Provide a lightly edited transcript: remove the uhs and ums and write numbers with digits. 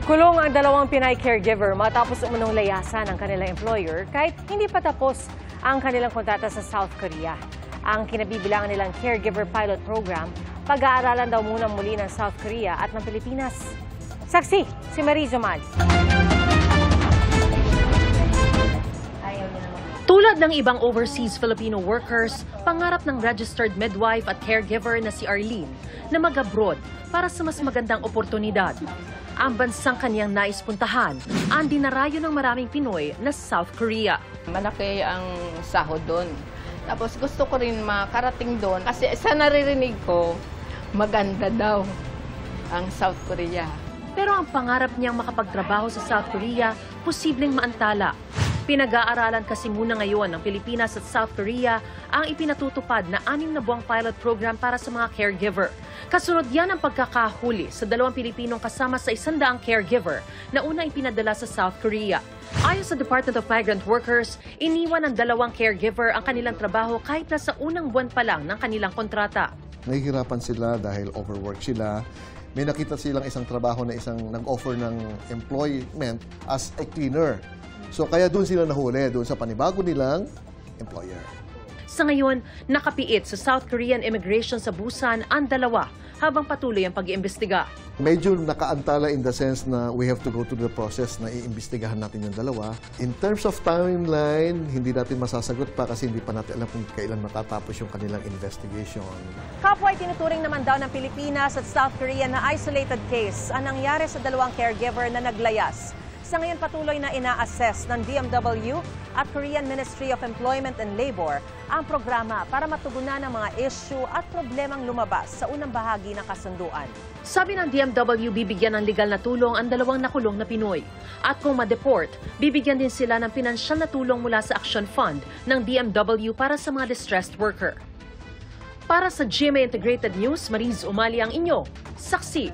Kulong ang dalawang Pinay caregiver matapos umunong layasan ng kanilang employer kahit hindi pa tapos ang kanilang kontrata sa South Korea. Ang kinabibilangan nilang caregiver pilot program, pag-aaralan daw muna muli ng South Korea at ng Pilipinas. Saksi, si Marie Zumal. Tulad ng ibang overseas Filipino workers, pangarap ng registered midwife at caregiver na si Arlene na mag-abroad para sa mas magandang oportunidad. Ang bansang kaniyang nais puntahan, ang dinarayo ng maraming Pinoy na South Korea. Malaki ang sahod doon. Tapos gusto ko rin makarating doon kasi sa naririnig ko, maganda daw ang South Korea. Pero ang pangarap niyang makapagtrabaho sa South Korea, posibleng maantala. Pinag-aaralan kasi muna ngayon ng Pilipinas at South Korea ang ipinatutupad na 6 na buwang pilot program para sa mga caregiver. Kasunod yan ang pagkakahuli sa 2 Pilipinong kasama sa 100 caregiver na una ipinadala sa South Korea. Ayon sa Department of Migrant Workers, iniwan ng 2 caregiver ang kanilang trabaho kahit na sa unang buwan pa lang ng kanilang kontrata. Nahihirapan sila dahil overwork sila. May nakita silang isang trabaho na isang nag-offer ng employment as a cleaner. So kaya doon sila nahuli, doon sa panibago nilang employer. Sa ngayon, nakapiit sa South Korean immigration sa Busan ang 2 habang patuloy ang pag-iimbestiga. Medyo nakaantala in the sense na we have to go through the process na iimbestigahan natin yung 2. In terms of timeline, hindi natin masasagot pa kasi hindi pa natin alam kung kailan matatapos yung kanilang investigation. Kapwa ay tinuturing naman daw ng Pilipinas at South Korea na isolated case ang nangyari sa 2 caregiver na naglayas. Sa ngayon patuloy na ina-assess ng DMW at Korean Ministry of Employment and Labor ang programa para matugunan ang mga issue at problemang lumabas sa unang bahagi ng kasunduan. Sabi ng DMW, bibigyan ng legal na tulong ang 2 nakulong na Pinoy. At kung ma-deport, bibigyan din sila ng pinansyal na tulong mula sa Action Fund ng DMW para sa mga distressed worker. Para sa GMA Integrated News, Mariz Umali ang inyo. Saksi.